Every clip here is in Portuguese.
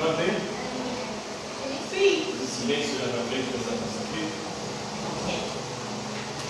Mantém? Sim. Silêncio já na frente dessa nossa vida.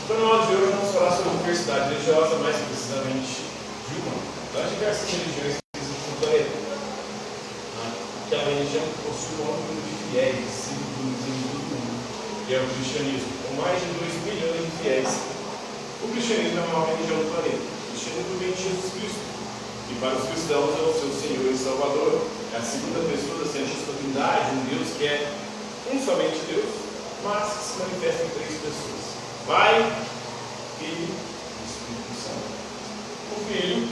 Então, no modo de hoje, vamos falar sobre a diversidade religiosa, mais precisamente de uma das diversas religiões que existem no planeta. Aquela religião que possui um número de fiéis, símbolos em todo o mundo, que é o cristianismo, com mais de 2 milhões de fiéis. O cristianismo é a maior religião do planeta. O cristianismo vem de Jesus Cristo, que para os cristãos é o seu Senhor e Salvador, é a segunda pessoa da Santíssima Trindade, um Deus que é um somente Deus, mas que se manifesta em 3 pessoas: Pai, Filho e Espírito Santo. O Filho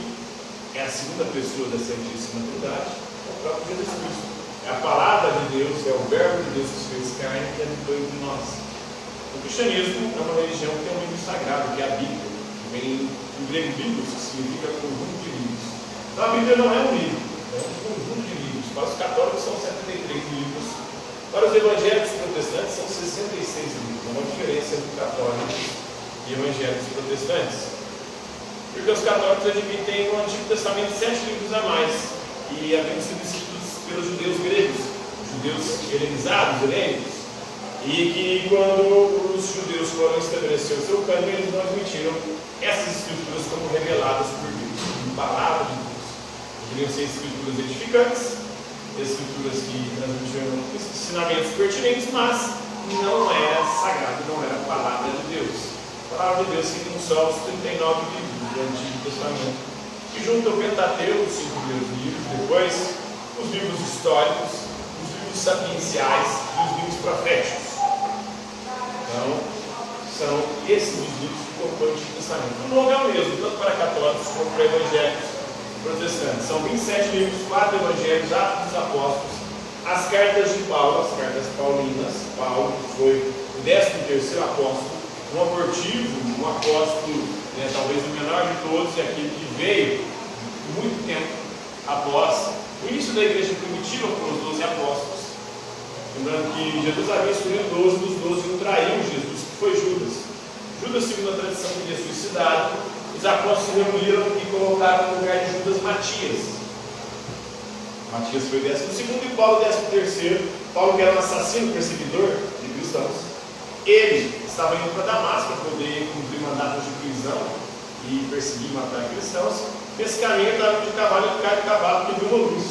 é a segunda pessoa da Santíssima Trindade, é o próprio Jesus Cristo. É a palavra de Deus, é o verbo de Deus que se fez carne e habitou entre nós. O cristianismo é uma religião que tem um livro sagrado, que é a Bíblia, que vem do grego biblos, que significa conjunto de livros. Então a Bíblia não é um livro, é um conjunto de livros. Para os católicos são 73 livros, para os evangélicos protestantes são 66 livros. Há uma diferença entre católicos e evangélicos protestantes. Porque os católicos admitem no Antigo Testamento 7 livros a mais, e haviam sido escritos pelos judeus gregos, judeus helenizados, helênicos, e que quando os judeus foram estabelecer o seu cânone, eles não admitiram essas escrituras como reveladas por Deus, como palavra de Deus. Deveriam ser escrituras edificantes, escrituras que transmitiam ensinamentos pertinentes, mas não era sagrado, não era a palavra de Deus. A palavra de Deus fica nos só os 39 livros do Antigo Testamento, que junto ao Pentateuco, os 5 primeiros livros, depois os livros históricos, os livros sapienciais e os livros proféticos. Então, são esses os livros que compõem o Antigo Testamento. O nome é o mesmo, tanto para católicos como para evangélicos protestantes. São 27 livros, 4 evangelhos, Atos dos Apóstolos, as cartas de Paulo, as cartas paulinas. Paulo, que foi o 13º apóstolo, um abortivo, um apóstolo, talvez o menor de todos, e aquele que veio muito tempo após o início da igreja primitiva com os 12 apóstolos. Lembrando que Jesus havia escolhido 12, dos 12 um traiu Jesus, que foi Judas. Judas, segundo a tradição, teria suicidado. Os apóstolos se reuniram e colocaram no lugar de Judas Matias. Matias foi o 12º e Paulo 13º. Paulo, que era um assassino, perseguidor de cristãos, ele estava indo para Damasco para poder cumprir mandatos de prisão e perseguir e matar cristãos. Nesse caminho ele estava de cavalo, ele cai de cavalo porque viu uma luz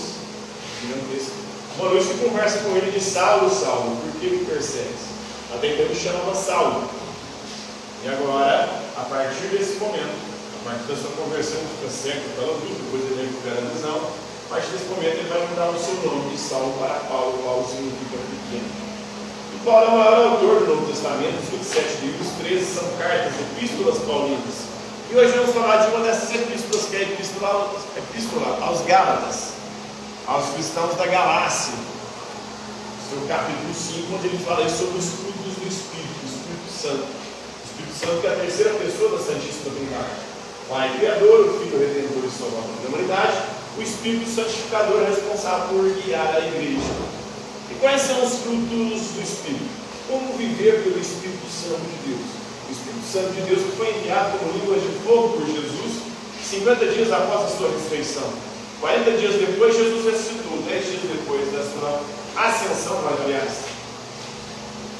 gigantesca. Uma luz que conversa com ele de Saulo, Saulo, por que me persegues? Até então ele chamava Saulo. E agora, a partir desse momento, a partir da sua conversão, ele fica cego pela luz, depois ele recupera a visão. A partir desse momento ele vai mudar o seu nome de Saulo para Paulo. Paulo significa pequeno. E Paulo é o maior autor do Novo Testamento, os 27 livros, 13 são cartas, epístolas paulinas. E hoje vamos falar de uma dessas epístolas, que é a epístola aos Gálatas, aos cristãos da Galácia, no capítulo 5, onde ele fala sobre os frutos do Espírito, o Espírito Santo. O Espírito Santo que é a terceira pessoa da Santíssima Trindade. O Pai Criador, o Filho Redentor e Salvador da humanidade, o Espírito Santificador responsável por guiar a igreja. E quais são os frutos do Espírito? Como viver pelo Espírito Santo de Deus? O Espírito Santo de Deus que foi enviado como línguas de fogo por Jesus 50 dias após a sua ressurreição. 40 dias depois, Jesus ressuscitou. 10 dias depois da sua ascensão, aliás.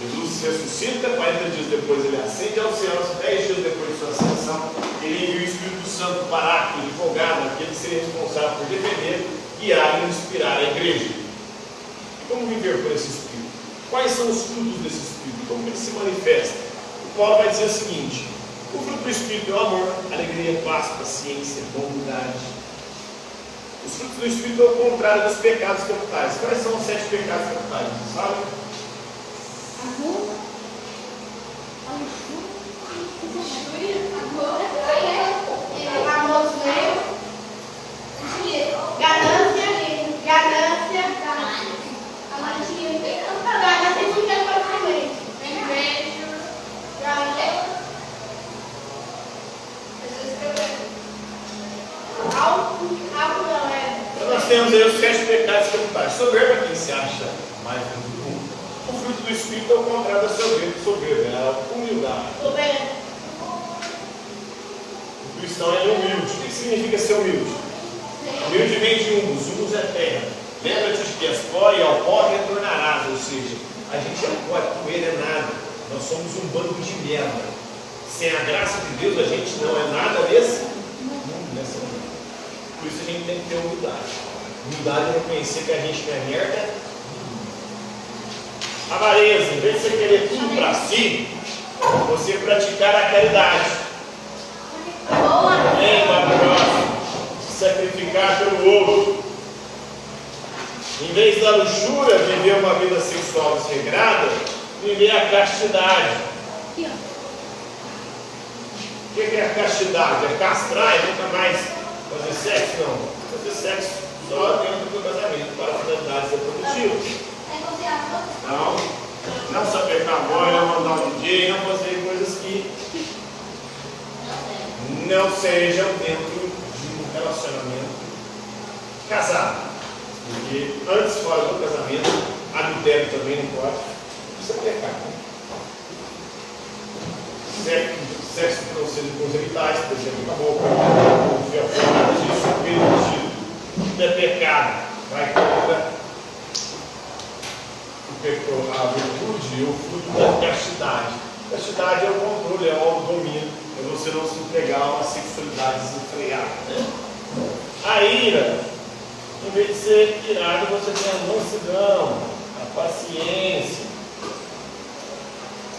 Jesus ressuscita, 40 dias depois ele ascende aos céus, 10 dias depois de sua ascensão, ele envia o Espírito Santo Paráclito, advogado, aquele que seria responsável por defender, guiar e inspirar a igreja. E como viver por esse Espírito? Quais são os frutos desse Espírito? Como ele se manifesta? O Paulo vai dizer o seguinte: o fruto do Espírito é o amor, alegria, paz, paciência, bondade. Os frutos do Espírito é o contrário dos pecados capitais. Quais são os 7 pecados capitais? Você sabe? Amor, Então nós temos aí os 7 pecados capitais. Soberba, quem se acha mais do mundo. O fruto do Espírito é o contrário da soberba, é a humildade. O cristão é humilde. O que significa ser humilde? Humilde vem de humus. Humus é terra. Lembra-te de que és pó pó e ao pó retornarás. Ou seja, a gente é pó, poeira é nada. Nós somos um bando de merda. Sem a graça de Deus, a gente não é nada nesse mundo, nessa vida. Por isso a gente tem que ter humildade. Humildade é reconhecer que a gente não é merda. Avareza, em vez de você querer tudo para si, você praticar a caridade. Bem para o próximo, se sacrificar pelo outro. Em vez da luxúria, viver uma vida sexual desregrada, viver a castidade. O que é a castidade? É castrar e nunca mais fazer sexo? Não. Fazer sexo só dentro do casamento, para finalidades reprodutivas. Não saber cowboy, não mandar um DJ, não fazer coisas que não sejam dentro de um relacionamento casado. Porque antes, fora do casamento, adultério também não pode. Isso é pecado. Sexo que não seja com genitais, por exemplo, com a boca, com o fio fora disso, é permitido. Tudo é pecado. Vai contra a virtude, o fruto da castidade. Castidade é o controle, é o domínio, é você não se entregar a uma sexualidade desenfreada. Né? A ira, em vez de ser irado, você tem a mansidão, a paciência.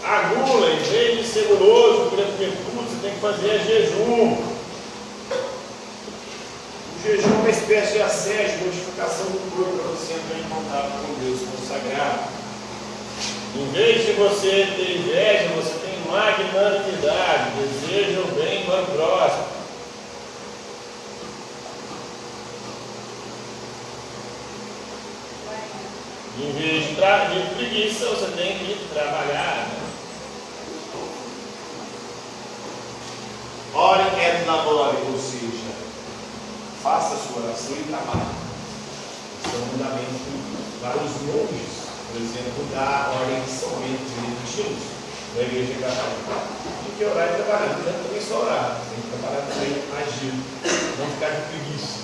A gula, em vez de ser guloso, querendo ter tudo, você tem que fazer jejum. O jejum é uma espécie de assédio, modificação do corpo para você entrar em contato com Deus consagrado. Em vez de você ter inveja, você tem magnanimidade, deseja o bem para o próximo. Em vez de preguiça, você tem que trabalhar. Né? Ore et labore, ou seja, faça a sua oração e trabalhe. Esse é um fundamento para os monges, por exemplo, da ordem de São Bento de Beneditinos, da Igreja Católica. Tem que orar e trabalhar, não é também só orar, tem que trabalhar também, agir, não ficar de preguiça.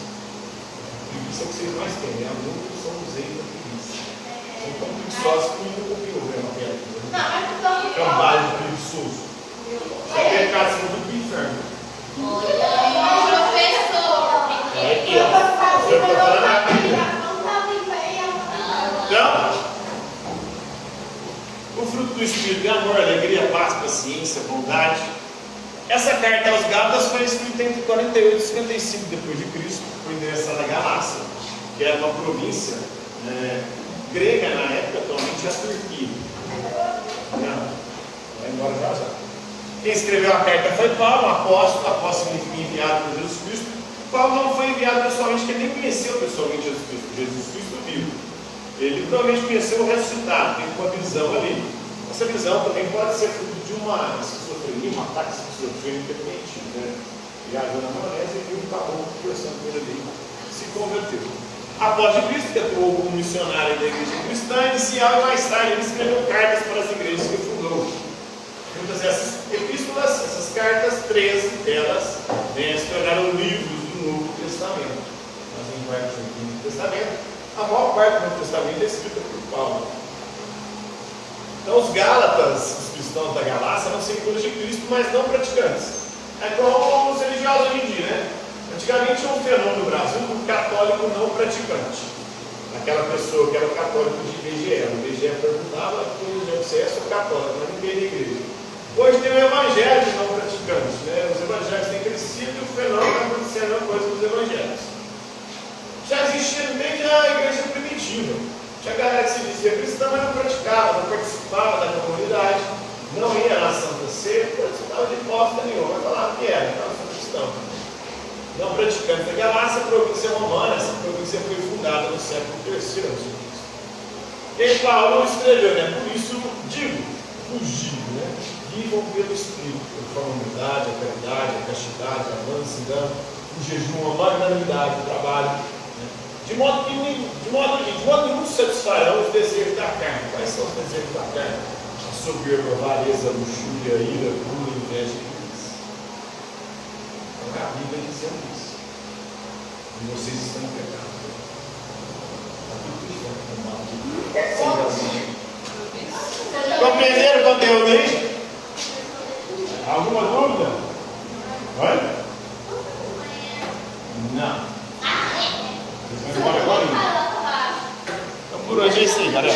Preguiça é o que vocês mais têm, né? Muitos são os reis da preguiça. São tão preguiçosos que nunca ouviram o uma pedra. Trabalho preguiçoso. Isso é pecado, você vai para o inferno. Aqui, ó. Você está falando aqui. Então, o fruto do Espírito é amor, alegria, paz, paciência, bondade. Essa carta aos Gálatas foi escrita entre 48 e 55 depois de Cristo, foi endereçada a Galácia, que era uma província grega na época, atualmente a Turquia. Não, vai embora já. Quem escreveu a carta foi Paulo, um apóstolo significa enviado por Jesus Cristo. Paulo não foi enviado pessoalmente, porque ele nem conheceu pessoalmente Jesus Cristo. Jesus Cristo vivo. Ele provavelmente conheceu o ressuscitado, tem uma visão ali. Essa visão também pode ser fruto de uma esquizofrenia, um ataque esquizofrênico repentino, né? Viajou na maionese e viu um caboclo conversando com ele ali, se converteu. Após de Cristo, que atuou como missionário da igreja cristã inicial, e mais tarde ele escreveu cartas para as igrejas que fundou. Muitas dessas epístolas, essas cartas, 13 delas, se tornaram livros do Novo Testamento. Nós encontramos aqui no Testamento. A maior parte do Novo Testamento é escrita por Paulo. Então, os Gálatas, os cristãos da Galácia, eram seguidores de Cristo, mas não praticantes. É como os religiosos hoje em dia, né? Antigamente tinha um fenômeno no Brasil do católico não praticante. Aquela pessoa que era católico de IBGE. O IBGE perguntava que religião você é, sou católico, mas não veio da igreja. Hoje tem o evangelho de não praticantes, né? Os evangelhos têm crescido e o fenômeno está acontecendo a mesma coisa com os evangelhos. Já existia desde a igreja primitiva. Tinha galera que se dizia cristã, mas não praticava, não participava da comunidade, não ia na Santa Ceia, não participava de bosta nenhuma, mas falava que era, então sou cristão. Não praticante da Galácia, a província romana, essa província foi fundada no século III a.C. E Paulo escreveu, né? Por isso digo, fugir, né? Vivam pelo Espírito, por a humildade, a caridade, a castidade, a mansidão, o jejum, a magnanimidade, o trabalho. Né? De modo nenhum satisfarão os desejos da carne. Quais são os desejos da carne? A soberba, a avareza, a luxúria, a ira, a gula, a inveja e preguiça. Então é a Bíblia dizendo isso. E vocês estão em pecado. A Bíblia está Compreenderam o conteúdo aí? Alguma dúvida? Oi? Não. Vocês vão embora agora? Então por hoje é isso aí, galera.